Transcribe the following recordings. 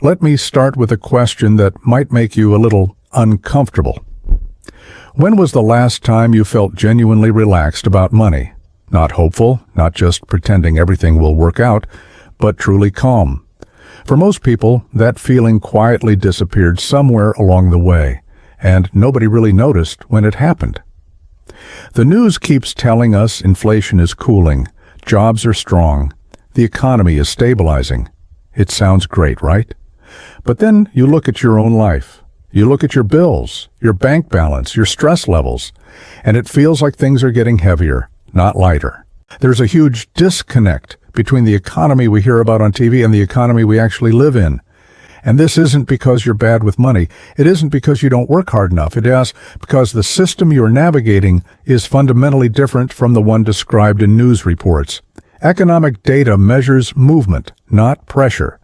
Let me start with a question that might make you a little uncomfortable. When was the last time you felt genuinely relaxed about money? Not hopeful, not just pretending everything will work out, but truly calm. For most people, that feeling quietly disappeared somewhere along the way, and nobody really noticed when it happened. The news keeps telling us inflation is cooling, jobs are strong, the economy is stabilizing. It sounds great, right? But then you look at your own life. You look at your bills, your bank balance, your stress levels, and it feels like things are getting heavier, not lighter. There's a huge disconnect between the economy we hear about on TV and the economy we actually live in. And this isn't because you're bad with money. It isn't because you don't work hard enough. It is because the system you're navigating is fundamentally different from the one described in news reports. Economic data measures movement, not pressure.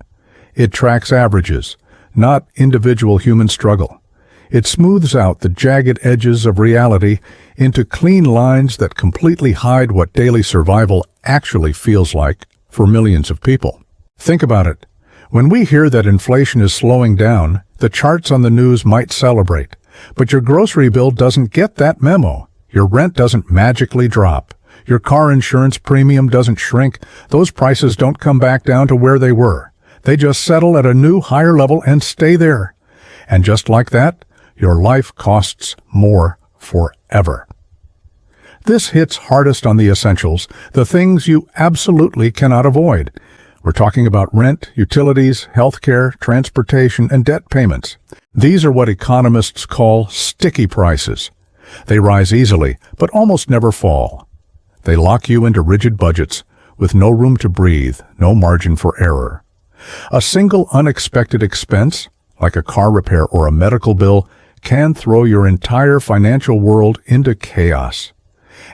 It tracks averages, not individual human struggle. It smooths out the jagged edges of reality into clean lines that completely hide what daily survival actually feels like for millions of people. Think about it. When we hear that inflation is slowing down, the charts on the news might celebrate. But your grocery bill doesn't get that memo. Your rent doesn't magically drop. Your car insurance premium doesn't shrink. Those prices don't come back down to where they were. They just settle at a new, higher level and stay there. And just like that, your life costs more forever. This hits hardest on the essentials, the things you absolutely cannot avoid. We're talking about rent, utilities, healthcare, transportation, and debt payments. These are what economists call sticky prices. They rise easily, but almost never fall. They lock you into rigid budgets with no room to breathe, no margin for error. A single unexpected expense, like a car repair or a medical bill, can throw your entire financial world into chaos.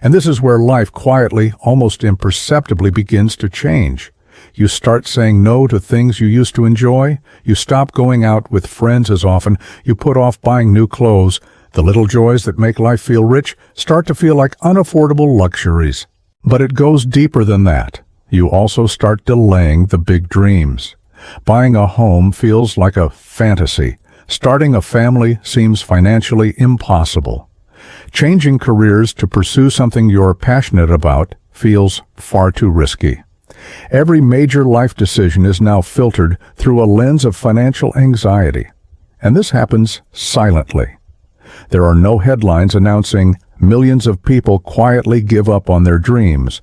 And this is where life quietly, almost imperceptibly begins to change. You start saying no to things you used to enjoy. You stop going out with friends as often. You put off buying new clothes. The little joys that make life feel rich start to feel like unaffordable luxuries. But it goes deeper than that. You also start delaying the big dreams. Buying a home feels like a fantasy. Starting a family seems financially impossible. Changing careers to pursue something you're passionate about feels far too risky. Every major life decision is now filtered through a lens of financial anxiety. And this happens silently. There are no headlines announcing millions of people quietly give up on their dreams.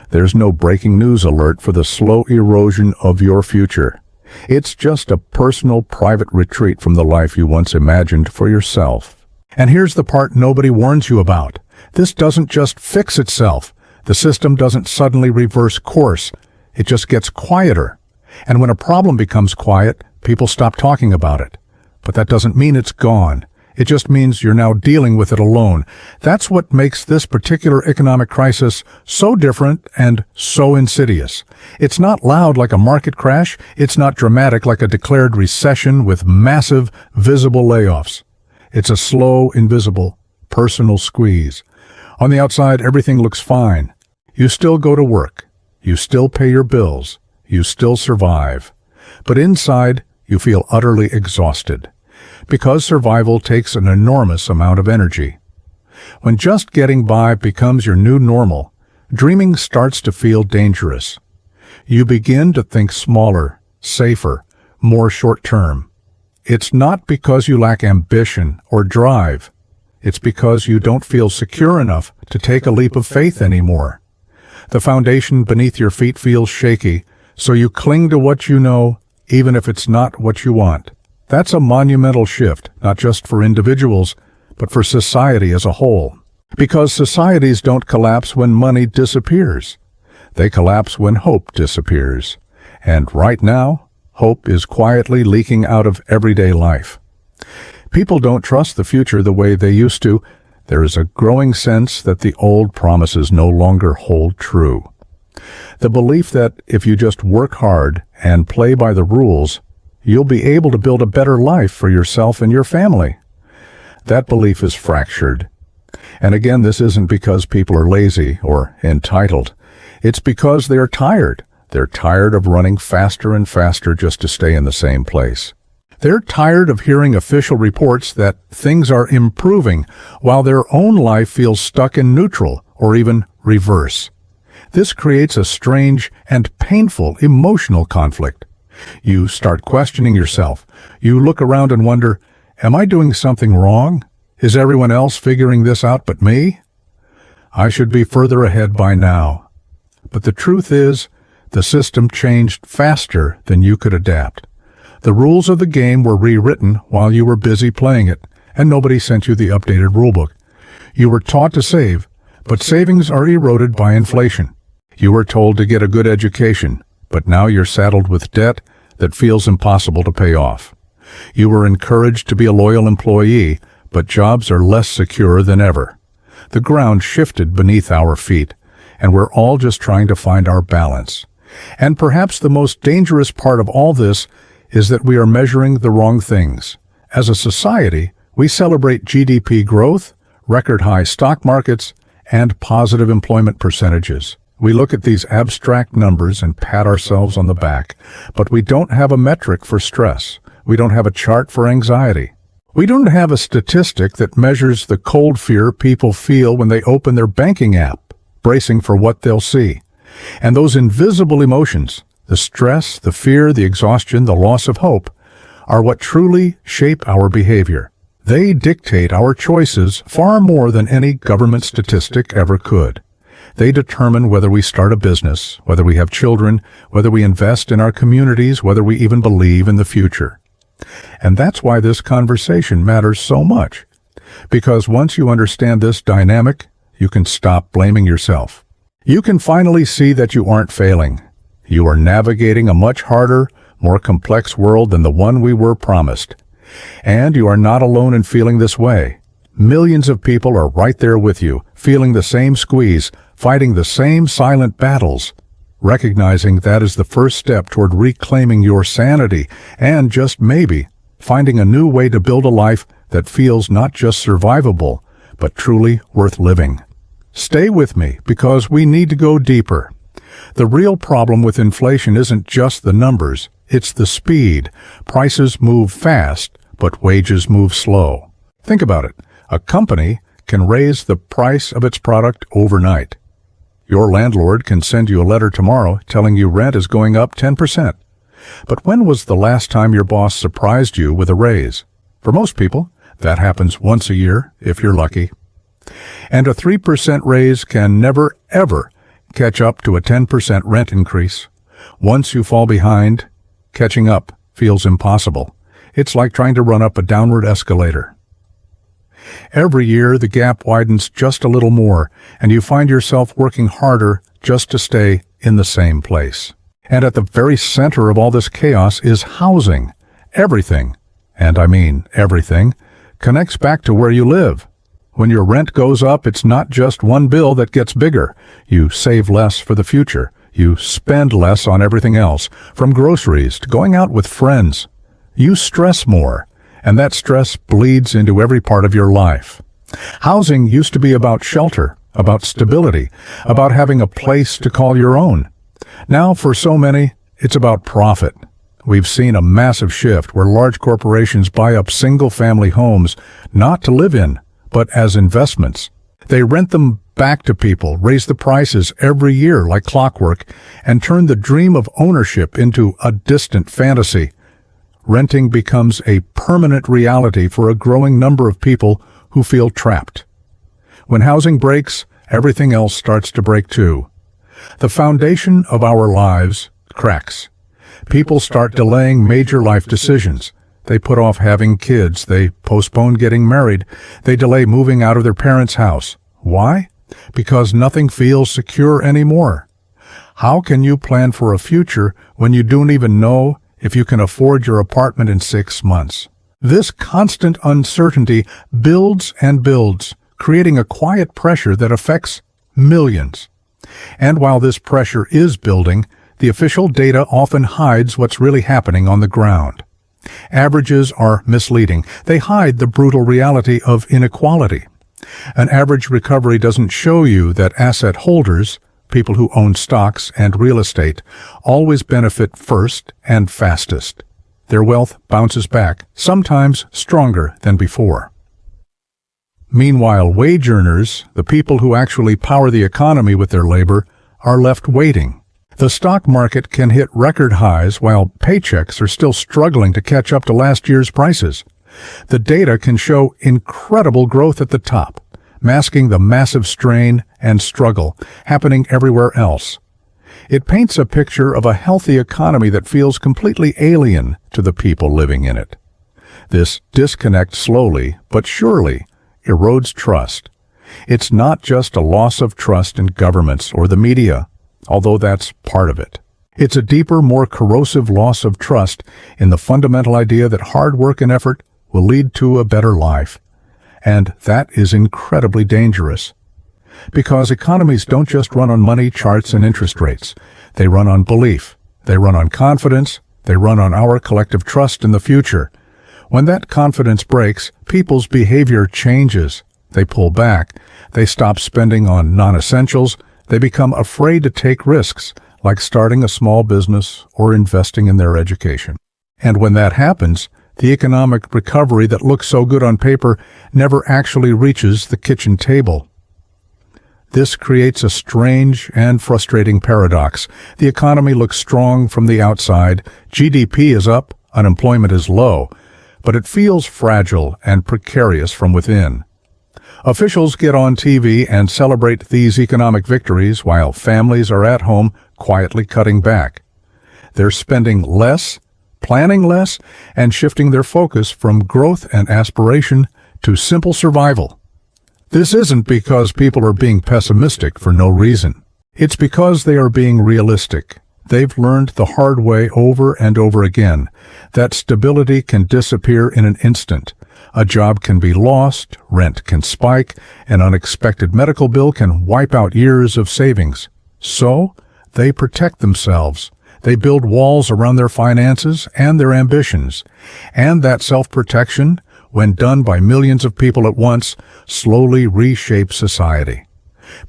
There's no breaking news alert for the slow erosion of your future. It's just a personal, private retreat from the life you once imagined for yourself. And here's the part nobody warns you about. This doesn't just fix itself. The system doesn't suddenly reverse course. It just gets quieter. And when a problem becomes quiet, people stop talking about it. But that doesn't mean it's gone. It just means you're now dealing with it alone. That's what makes this particular economic crisis so different and so insidious. It's not loud like a market crash. It's not dramatic like a declared recession with massive, visible layoffs. It's a slow, invisible, personal squeeze. On the outside, everything looks fine. You still go to work. You still pay your bills. You still survive. But inside, you feel utterly exhausted. Because survival takes an enormous amount of energy. When just getting by becomes your new normal, dreaming starts to feel dangerous. You begin to think smaller, safer, more short-term. It's not because you lack ambition or drive. It's because you don't feel secure enough to take a leap of faith anymore. The foundation beneath your feet feels shaky, so you cling to what you know, even if it's not what you want. That's a monumental shift, not just for individuals, but for society as a whole. Because societies don't collapse when money disappears. They collapse when hope disappears. And right now, hope is quietly leaking out of everyday life. People don't trust the future the way they used to. There is a growing sense that the old promises no longer hold true. The belief that if you just work hard and play by the rules, you'll be able to build a better life for yourself and your family. That belief is fractured. And again, this isn't because people are lazy or entitled. It's because they're tired. They're tired of running faster and faster just to stay in the same place. They're tired of hearing official reports that things are improving while their own life feels stuck in neutral or even reverse. This creates a strange and painful emotional conflict. You start questioning yourself. You look around and wonder, am I doing something wrong? Is everyone else figuring this out but me? I should be further ahead by now. But the truth is, the system changed faster than you could adapt. The rules of the game were rewritten while you were busy playing it, and nobody sent you the updated rulebook. You were taught to save, but savings are eroded by inflation. You were told to get a good education, but now you're saddled with debt that feels impossible to pay off. You were encouraged to be a loyal employee, but jobs are less secure than ever. The ground shifted beneath our feet, and we're all just trying to find our balance. And perhaps the most dangerous part of all this is that we are measuring the wrong things. As a society, we celebrate GDP growth, record-high stock markets, and positive employment percentages. We look at these abstract numbers and pat ourselves on the back, but we don't have a metric for stress. We don't have a chart for anxiety. We don't have a statistic that measures the cold fear people feel when they open their banking app, bracing for what they'll see. And those invisible emotions, the stress, the fear, the exhaustion, the loss of hope, are what truly shape our behavior. They dictate our choices far more than any government statistic ever could. They determine whether we start a business, whether we have children, whether we invest in our communities, whether we even believe in the future. And that's why this conversation matters so much. Because once you understand this dynamic, you can stop blaming yourself. You can finally see that you aren't failing. You are navigating a much harder, more complex world than the one we were promised. And you are not alone in feeling this way. Millions of people are right there with you, feeling the same squeeze, fighting the same silent battles. Recognizing that is the first step toward reclaiming your sanity and, just maybe, finding a new way to build a life that feels not just survivable, but truly worth living. Stay with me, because we need to go deeper. The real problem with inflation isn't just the numbers, it's the speed. Prices move fast, but wages move slow. Think about it. A company can raise the price of its product overnight. Your landlord can send you a letter tomorrow telling you rent is going up 10%. But when was the last time your boss surprised you with a raise? For most people, that happens once a year, if you're lucky. And a 3% raise can never, ever catch up to a 10% rent increase. Once you fall behind, catching up feels impossible. It's like trying to run up a downward escalator. Every year, the gap widens just a little more, and you find yourself working harder just to stay in the same place. And at the very center of all this chaos is housing. Everything, and I mean everything, connects back to where you live. When your rent goes up, it's not just one bill that gets bigger. You save less for the future. You spend less on everything else, from groceries to going out with friends. You stress more, and that stress bleeds into every part of your life. Housing used to be about shelter, about stability, about having a place to call your own. Now, for so many, it's about profit. We've seen a massive shift where large corporations buy up single-family homes, not to live in, but as investments. They rent them back to people, raise the prices every year like clockwork, and turn the dream of ownership into a distant fantasy. Renting becomes a permanent reality for a growing number of people who feel trapped. When housing breaks, everything else starts to break too. The foundation of our lives cracks. People start delaying major life decisions. They put off having kids. They postpone getting married. They delay moving out of their parents' house. Why? Because nothing feels secure anymore. How can you plan for a future when you don't even know if you can afford your apartment in 6 months? This constant uncertainty builds and builds, creating a quiet pressure that affects millions. And while this pressure is building, the official data often hides what's really happening on the ground. Averages are misleading. They hide the brutal reality of inequality. An average recovery doesn't show you that asset holders, people who own stocks and real estate, always benefit first and fastest. their wealth bounces back, sometimes stronger than before. Meanwhile, wage earners, the people who actually power the economy with their labor, are left waiting. The stock market can hit record highs while paychecks are still struggling to catch up to last year's prices. The data can show incredible growth at the top, masking the massive strain and struggle happening everywhere else. It paints a picture of a healthy economy that feels completely alien to the people living in it. This disconnect slowly but surely erodes trust. It's not just a loss of trust in governments or the media, although that's part of it. It's a deeper, more corrosive loss of trust in the fundamental idea that hard work and effort will lead to a better life. And that is incredibly dangerous. Because economies don't just run on money, charts, and interest rates. They run on belief. They run on confidence. They run on our collective trust in the future. When that confidence breaks, people's behavior changes. They pull back. They stop spending on non-essentials. They become afraid to take risks, like starting a small business or investing in their education. And when that happens, the economic recovery that looks so good on paper never actually reaches the kitchen table. This creates a strange and frustrating paradox. The economy looks strong from the outside, GDP is up, unemployment is low, but it feels fragile and precarious from within. Officials get on TV and celebrate these economic victories while families are at home quietly cutting back. They're spending less, planning less, and shifting their focus from growth and aspiration to simple survival. This isn't because people are being pessimistic for no reason. It's because they are being realistic. They've learned the hard way over and over again that stability can disappear in an instant. A job can be lost, rent can spike, an unexpected medical bill can wipe out years of savings. So, they protect themselves. They build walls around their finances and their ambitions. And that self-protection, when done by millions of people at once, slowly reshapes society.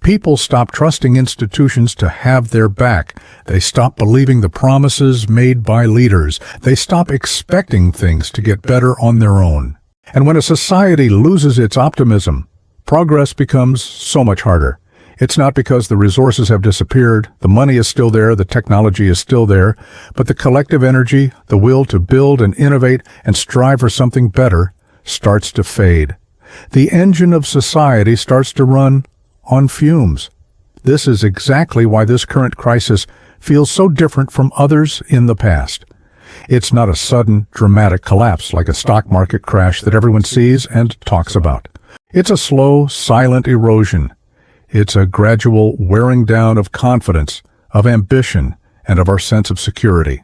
People stop trusting institutions to have their back. They stop believing the promises made by leaders. They stop expecting things to get better on their own. And when a society loses its optimism, progress becomes so much harder. It's not because the resources have disappeared, the money is still there, the technology is still there, but the collective energy, the will to build and innovate and strive for something better, starts to fade. The engine of society starts to run on fumes. This is exactly why this current crisis feels so different from others in the past. It's not a sudden, dramatic collapse like a stock market crash that everyone sees and talks about. It's a slow, silent erosion. It's a gradual wearing down of confidence, of ambition, and of our sense of security.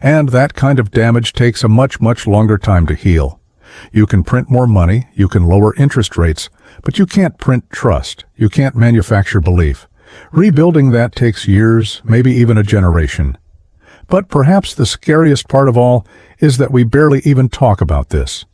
And that kind of damage takes a much, much longer time to heal. You can print more money, you can lower interest rates, but you can't print trust. You can't manufacture belief. Rebuilding that takes years, maybe even a generation. But perhaps the scariest part of all is that we barely even talk about this.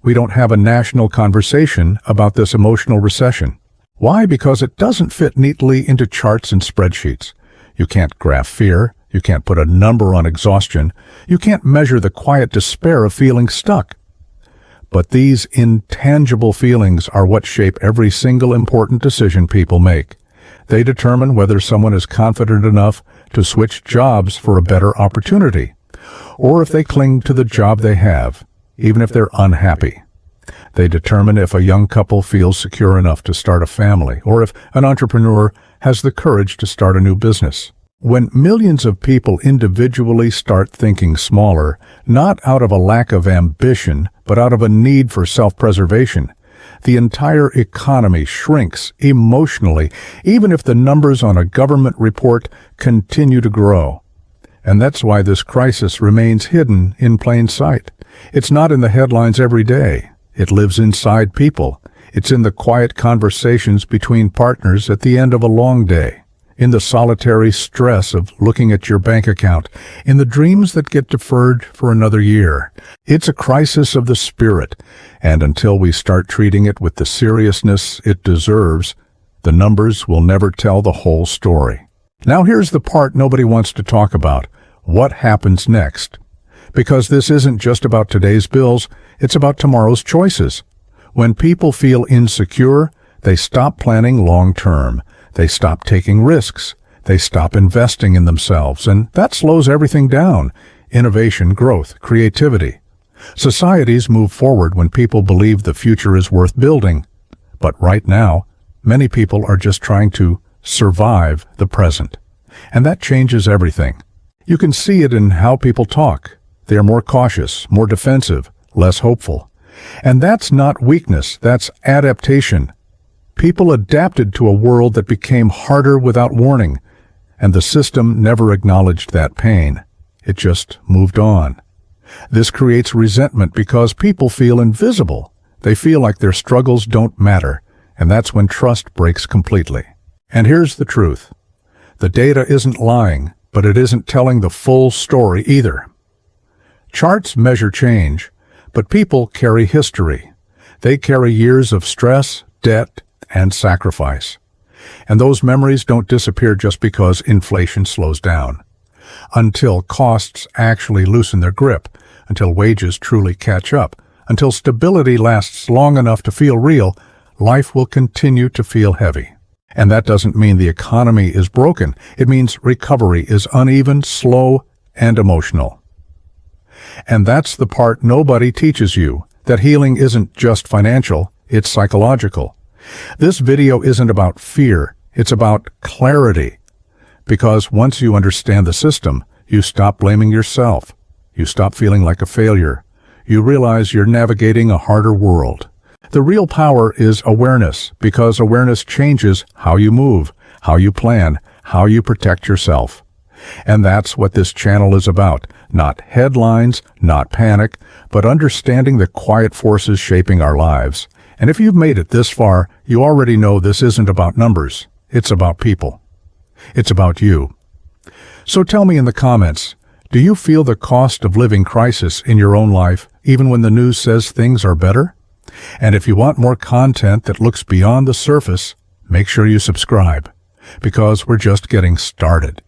We don't have a national conversation about this emotional recession. Why? Because it doesn't fit neatly into charts and spreadsheets. You can't graph fear. You can't put a number on exhaustion. You can't measure the quiet despair of feeling stuck. But these intangible feelings are what shape every single important decision people make. They determine whether someone is confident enough to switch jobs for a better opportunity, or if they cling to the job they have, even if they're unhappy. They determine if a young couple feels secure enough to start a family, or if an entrepreneur has the courage to start a new business. When millions of people individually start thinking smaller, not out of a lack of ambition, but out of a need for self-preservation, the entire economy shrinks emotionally, even if the numbers on a government report continue to grow. And that's why this crisis remains hidden in plain sight. It's not in the headlines every day. It lives inside people. It's in the quiet conversations between partners at the end of a long day, in the solitary stress of looking at your bank account, in the dreams that get deferred for another year. It's a crisis of the spirit, and until we start treating it with the seriousness it deserves, the numbers will never tell the whole story. Now here's the part nobody wants to talk about. What happens next? Because this isn't just about today's bills, it's about tomorrow's choices. When people feel insecure, they stop planning long-term. They stop taking risks. They stop investing in themselves, and that slows everything down. Innovation, growth, creativity. Societies move forward when people believe the future is worth building. But right now, many people are just trying to survive the present. And that changes everything. You can see it in how people talk. They are more cautious, more defensive, less hopeful. And that's not weakness, that's adaptation. People adapted to a world that became harder without warning, and the system never acknowledged that pain. It just moved on. This creates resentment because people feel invisible. They feel like their struggles don't matter, and that's when trust breaks completely. And here's the truth. The data isn't lying, but it isn't telling the full story either. Charts measure change, but people carry history. They carry years of stress, debt, and sacrifice. And those memories don't disappear just because inflation slows down. Until costs actually loosen their grip, until wages truly catch up, until stability lasts long enough to feel real, life will continue to feel heavy. And that doesn't mean the economy is broken. It means recovery is uneven, slow, and emotional. And that's the part nobody teaches you, that healing isn't just financial, it's psychological. This video isn't about fear, it's about clarity. Because once you understand the system, you stop blaming yourself. You stop feeling like a failure. You realize you're navigating a harder world. The real power is awareness, because awareness changes how you move, how you plan, how you protect yourself. And that's what this channel is about. Not headlines, not panic, but understanding the quiet forces shaping our lives. And if you've made it this far, you already know this isn't about numbers. It's about people. It's about you. So tell me in the comments, do you feel the cost of living crisis in your own life, even when the news says things are better? And if you want more content that looks beyond the surface, make sure you subscribe, because we're just getting started.